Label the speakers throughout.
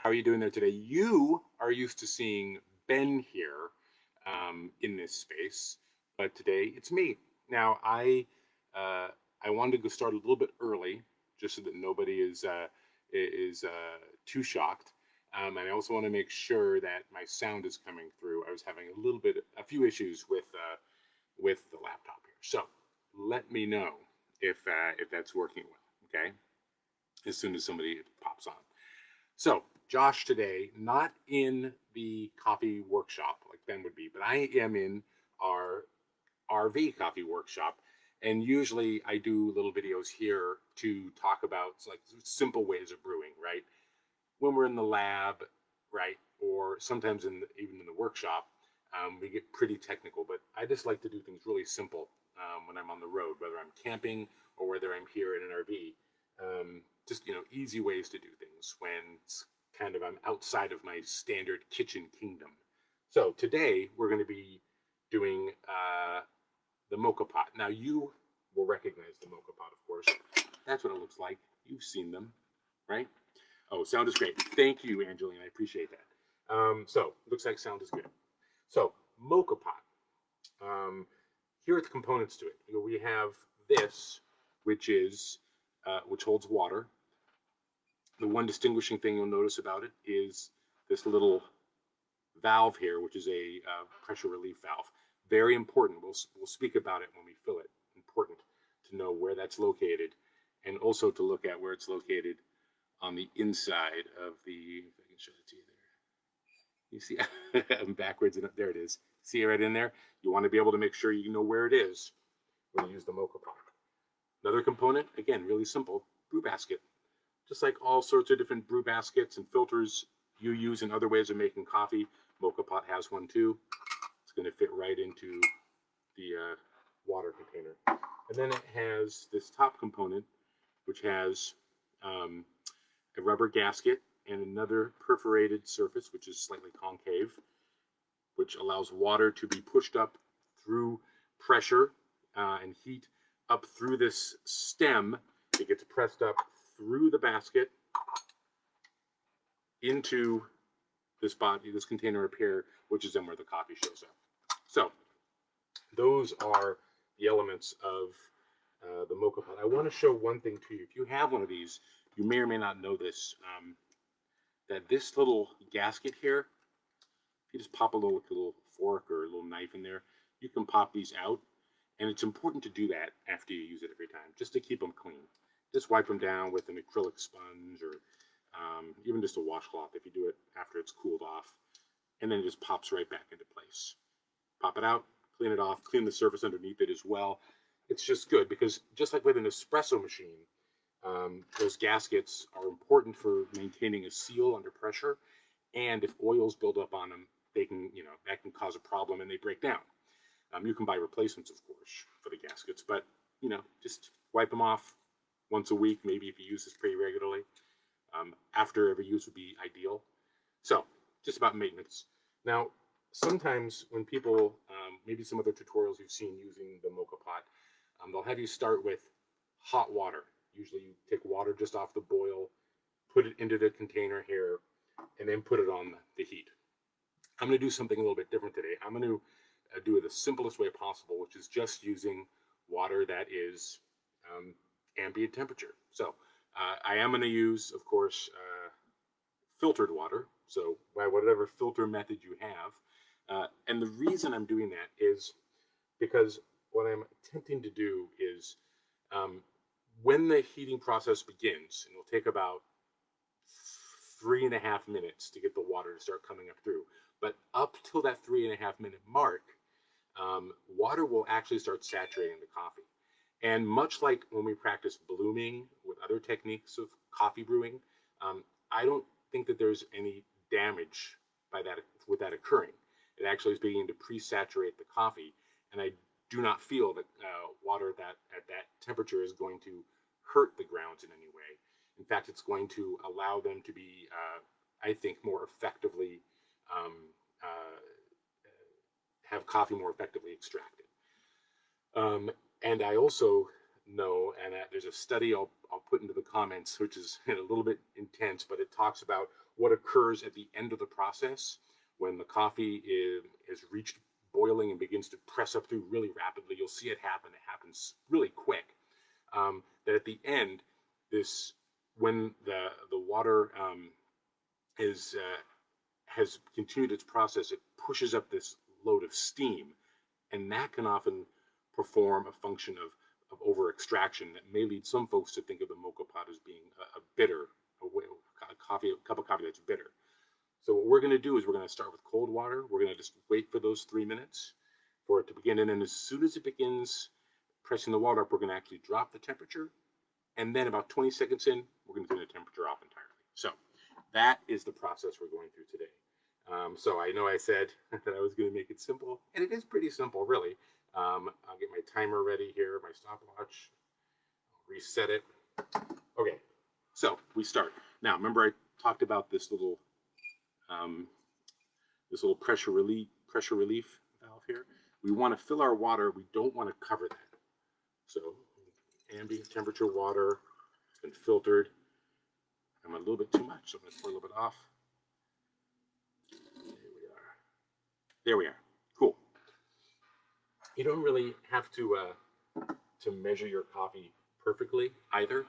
Speaker 1: How are you doing there today? You are used to seeing Ben here in this space, but today it's me. Now, uh, I wanted to go start a little bit early, just so that nobody is too shocked. And I also want to make sure that my sound is coming through. I was having a few issues with the laptop here. So let me know if that's working well. Okay, as soon as somebody pops on. So, Josh today, not in the coffee workshop like Ben would be, but I am in our RV coffee workshop. And usually I do little videos here to talk about like simple ways of brewing, right? When we're in the lab, right? Or sometimes even in the workshop, we get pretty technical, but I just like to do things really simple when I'm on the road, whether I'm camping or whether I'm here in an RV. Just easy ways to do things when it's kind of I'm outside of my standard kitchen kingdom. So today we're going to be doing the Moka Pot. Now you will recognize the Moka Pot, of course. That's what it looks like. You've seen them, right? Oh, sound is great. Thank you, Angeline. I appreciate that. So looks like sound is good. So Moka Pot. Here are the components to it. We have this, which holds water. The one distinguishing thing you'll notice about it is this little valve here, which is a pressure relief valve. Very important. We'll speak about it when we fill it. Important to know where that's located, and also to look at where it's located on the inside of the. If I can show it to you there. You see, I'm backwards, and there it is. See it right in there. You want to be able to make sure you know where it is when you use the Moka Pot. Another component, again, really simple: brew basket. Just like all sorts of different brew baskets and filters you use in other ways of making coffee, Moka Pot has one too. It's going to fit right into the water container. And then it has this top component, which has a rubber gasket and another perforated surface, which is slightly concave, which allows water to be pushed up through pressure and heat up through this stem. It gets pressed up through the basket into this container up here, which is then where the coffee shows up. So those are the elements of the Moka Pot. I want to show one thing to you. If you have one of these, you may or may not know this, that this little gasket here, if you just pop a little fork or a little knife in there, you can pop these out. And it's important to do that after you use it every time, just to keep them clean. Just wipe them down with an acrylic sponge or even just a washcloth if you do it after it's cooled off. And then it just pops right back into place. Pop it out, clean it off, clean the surface underneath it as well. It's just good because just like with an espresso machine, those gaskets are important for maintaining a seal under pressure. And if oils build up on them, they can, that can cause a problem and they break down. You can buy replacements, of course, for the gaskets, but, just wipe them off once a week, maybe if you use this pretty regularly. After every use would be ideal. So, just about maintenance. Now, sometimes when people, maybe some other tutorials you've seen using the Moka Pot, they'll have you start with hot water. Usually you take water just off the boil, put it into the container here, and then put it on the heat. I'm going to do something a little bit different today. I'm going to do it the simplest way possible, which is just using water that is ambient temperature. So I am going to use, of course, filtered water. So by whatever filter method you have. And the reason I'm doing that is because what I'm attempting to do is when the heating process begins, and it'll take about 3.5 minutes to get the water to start coming up through. But up till that 3.5 minute mark, water will actually start saturating the coffee. And much like when we practice blooming with other techniques of coffee brewing, I don't think that there's any damage with that occurring. It actually is beginning to pre-saturate the coffee, and I do not feel that water at that temperature is going to hurt the grounds in any way. In fact, it's going to allow them to be, I think, more effectively have coffee more effectively extracted. And I also know, and there's a study I'll put into the comments, which is a little bit intense, but it talks about what occurs at the end of the process when the coffee has reached boiling and begins to press up through really rapidly. You'll see it happen. It happens really quick. That at the end, this when the water is has continued its process, it pushes up this load of steam, and that can often perform a function of over extraction that may lead some folks to think of the mocha pot as being a bitter, a cup of coffee that's bitter. So what we're going to do is we're going to start with cold water. We're going to just wait for those 3 minutes for it to begin, and then as soon as it begins pressing the water up, we're going to actually drop the temperature, and then about 20 seconds in, we're going to turn the temperature off entirely. So that is the process we're going through today. So I know I said that I was going to make it simple, and it is pretty simple, really. I'll get my timer ready here, my stopwatch, reset it. Okay, so we start. Now, remember I talked about this little pressure relief valve here. We want to fill our water. We don't want to cover that. So ambient temperature water, it's been filtered. I'm a little bit too much, so I'm going to pour a little bit off. There we are. Cool. You don't really have to measure your coffee perfectly either.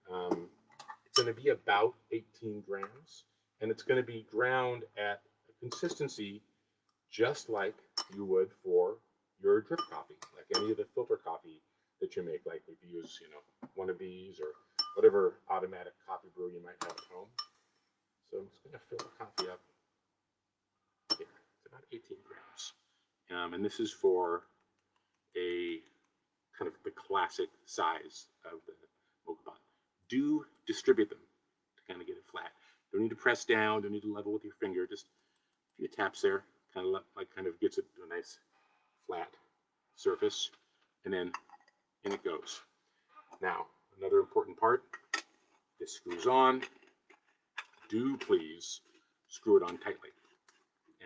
Speaker 1: It's going to be about 18 grams, and it's going to be ground at a consistency just like you would for your drip coffee, like any of the filter coffee that you make, like if you use, one of these or whatever automatic coffee brew you might have at home. So I'm just going to fill the coffee up. Here, it's about 18 grams. And this is for a kind of the classic size of the Moka Pot. Do distribute them to kind of get it flat. Don't need to press down, don't need to level with your finger, just a few taps there, kind of gets it to a nice flat surface, and then in it goes. Now, another important part, this screws on. Do please screw it on tightly.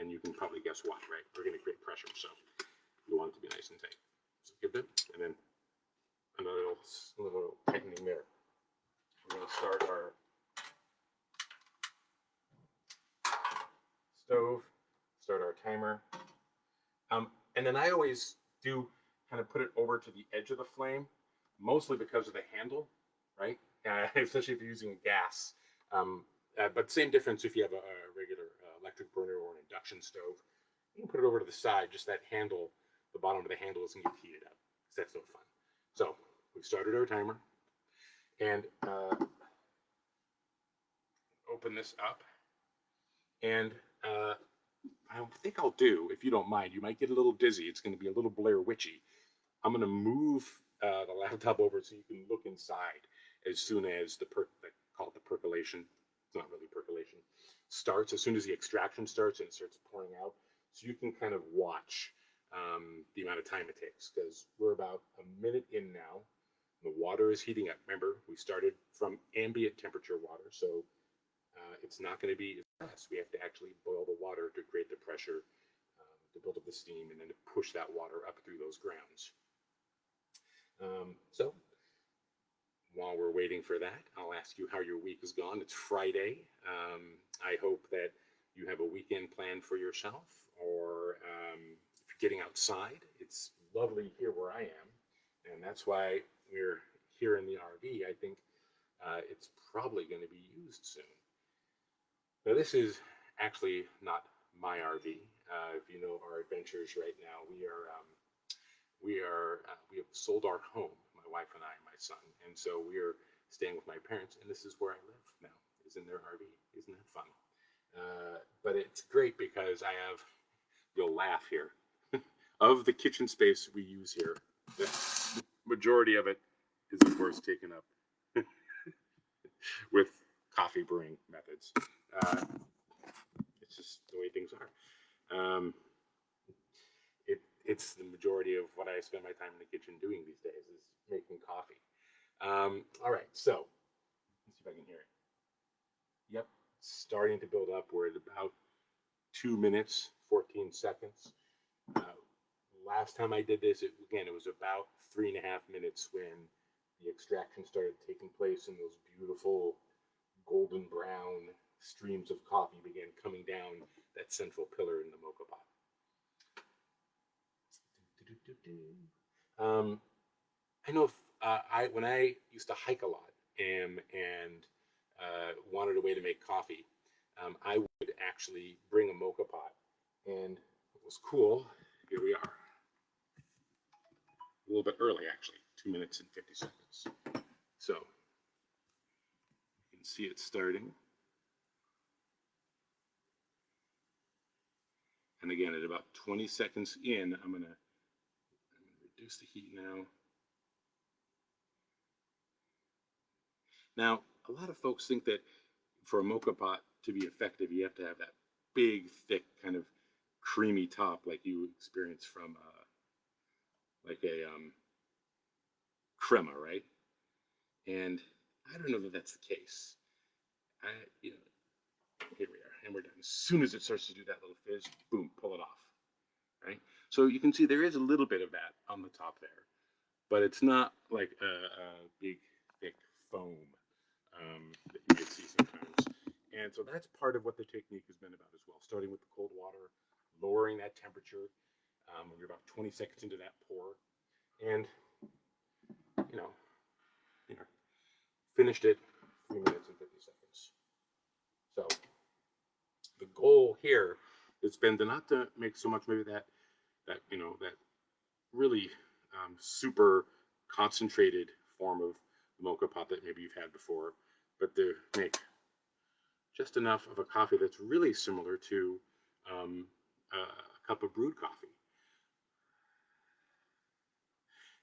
Speaker 1: And you can probably guess why, right? We're going to create pressure, so you want it to be nice and tight. So give it, and then another little tightening there. We're going to start our stove, start our timer. And then I always do kind of put it over to the edge of the flame, mostly because of the handle, right? Especially if you're using gas. But same difference if you have a regular electric burner or an induction stove. You can put it over to the side, just that handle, the bottom of the handle doesn't get heated up, because that's no fun. So we've started our timer, and open this up. And I think I'll do, if you don't mind, you might get a little dizzy. It's going to be a little Blair Witchy. I'm going to move the laptop over so you can look inside as soon as they call it the percolation. It's not really percolation. Starts as soon as the extraction starts and it starts pouring out. So you can kind of watch the amount of time it takes, because we're about a minute in now. The water is heating up. Remember, we started from ambient temperature water, so it's not going to be as fast. We have to actually boil the water to create the pressure, to build up the steam, and then to push that water up through those grounds. So while we're waiting for that, I'll ask you how your week has gone. It's Friday. I hope that you have a weekend planned for yourself, or if you're getting outside. It's lovely here where I am, and that's why we're here in the RV. I think it's probably going to be used soon. Now, this is actually not my RV. If you know our adventures right now, we have sold our home, my wife and I, my son, and so we are staying with my parents, and this is where I live now, is in their RV. Isn't that fun? But it's great because I have, you'll laugh here, of the kitchen space we use here, the majority of it is of course taken up with coffee brewing methods. It's just the way things are. It's the majority of what I spend my time in the kitchen doing these days, is making coffee. All right, so let's see if I can hear it. Yep, starting to build up. We're at about 2 minutes, 14 seconds. Last time I did this, it was about 3.5 minutes when the extraction started taking place and those beautiful golden brown streams of coffee began coming down that central pillar in the mocha pot. Um, I know if, when I used to hike a lot and wanted a way to make coffee, I would actually bring a mocha pot, and it was cool. Here we are, a little bit early actually, 2 minutes and 50 seconds. So you can see it starting. And again, at about 20 seconds in, I'm gonna reduce the heat now. Now, a lot of folks think that for a mocha pot to be effective, you have to have that big, thick, kind of creamy top like you experience from like a crema, right? And I don't know that that's the case. You know, here we are, and we're done. As soon as it starts to do that little fizz, boom, pull it off, right? So you can see there is a little bit of that on the top there, but it's not like a big, thick foam that you can see sometimes. And so that's part of what the technique has been about as well, starting with the cold water, lowering that temperature when you're about 20 seconds into that pour, and you know, finished it 3 minutes and 50 seconds. So the goal here has been to not to make so much maybe that that really super concentrated form of the mocha pot that maybe you've had before, but to make just enough of a coffee that's really similar to a cup of brewed coffee.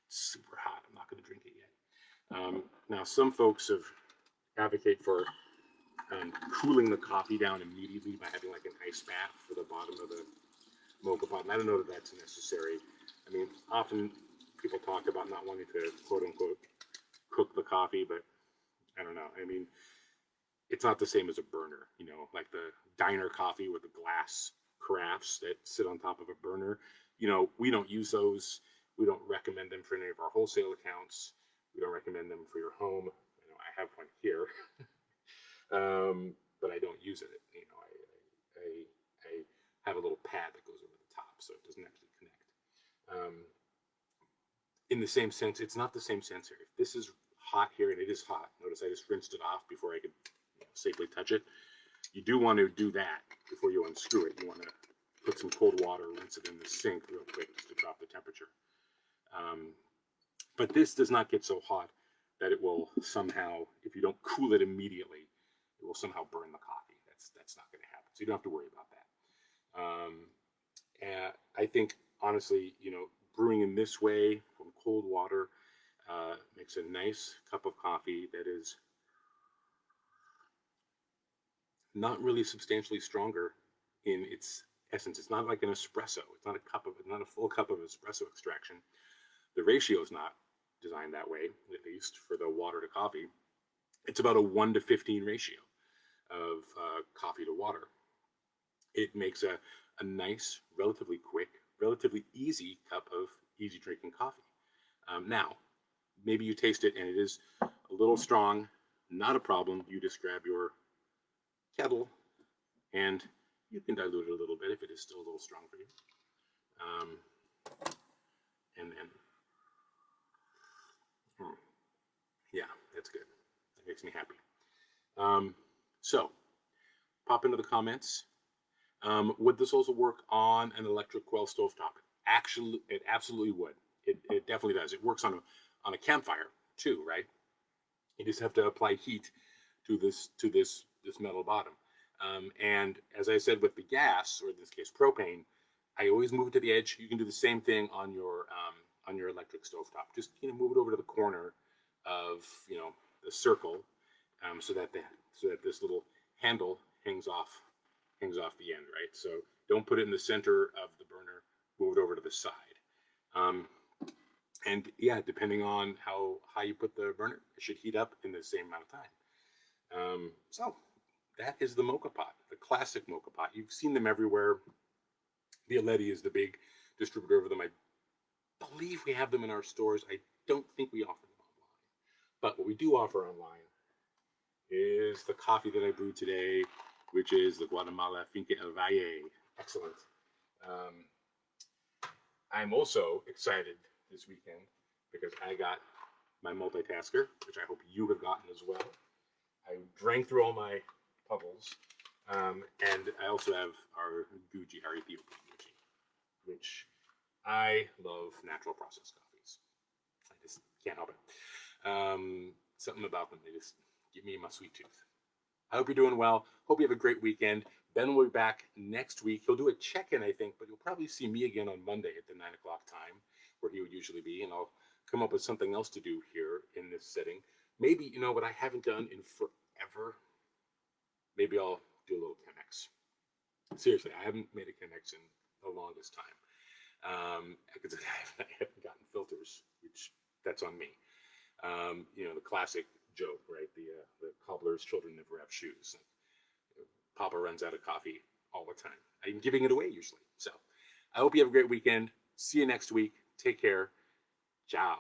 Speaker 1: It's super hot. I'm not going to drink it yet. Now, some folks have advocate for cooling the coffee down immediately by having like an ice bath for the bottom of the mocha pot, and I don't know that that's necessary. I mean, often people talk about not wanting to quote unquote cook the coffee, but I don't know. I mean, it's not the same as a burner, like the diner coffee with the glass carafes that sit on top of a burner. We don't use those. We don't recommend them for any of our wholesale accounts. We don't recommend them for your home. I have one here, but I don't use it. I have a little pad that goes over the top, so it doesn't actually connect. In the same sense, it's not the same sensor. If this is hot here, and it is hot, notice I just rinsed it off before I could safely touch it. You do want to do that before you unscrew it. You want to put some cold water, rinse it in the sink real quick just to drop the temperature. But this does not get so hot that it will somehow, if you don't cool it immediately, it will somehow burn the coffee. That's not going to happen. So you don't have to worry about that. And I think, honestly, brewing in this way from cold water makes a nice cup of coffee that is not really substantially stronger in its essence. It's not like an espresso. It's not a full cup of espresso extraction. The ratio is not designed that way, at least for the water to coffee. It's about a 1:15 ratio of coffee to water. It makes a nice, relatively quick, relatively easy cup of easy drinking coffee. Now, maybe you taste it and it is a little strong. Not a problem. You just grab your kettle and you can dilute it a little bit if it is still a little strong for you. And then, yeah, that's good. That makes me happy. So, pop into the comments. Would this also work on an electric coil stovetop? Actually, it absolutely would. It definitely does. It works on a campfire too, right? You just have to apply heat to this metal bottom. And as I said with the gas, or in this case propane, I always move it to the edge. You can do the same thing on your electric stovetop. Just move it over to the corner of the circle, so that this little handle hangs off the end, right? So don't put it in the center of the burner. Move it over to the side. And yeah, depending on how high you put the burner, it should heat up in the same amount of time. So that is the Moka Pot, the classic Moka Pot. You've seen them everywhere. Violetti is the big distributor of them. I believe we have them in our stores. I don't think we offer them But what we do offer online is the coffee that I brewed today, which is the Guatemala Finca El Valle. Excellent. Um, I'm also excited this weekend because I got my multitasker, which I hope you have gotten as well. I drank through all my puddles, and I also have our Gucci, our Ethiopian Gucci, which I love natural processed coffees. I just can't help it. Something about them, they just give me my sweet tooth. I hope you're doing well. Hope you have a great weekend. Ben will be back next week. He'll do a check-in, I think, but you'll probably see me again on Monday at the 9 o'clock time, where he would usually be, and I'll come up with something else to do here in this setting. Maybe, you know, what I haven't done in forever, maybe I'll do a little 10x. Seriously, I haven't made a connection the longest time, because I haven't gotten filters, which that's on me. You know, the classic joke, right? The cobbler's children never have shoes. Like, Papa runs out of coffee all the time. I'm giving it away usually. So I hope you have a great weekend. See you next week. Take care. Ciao.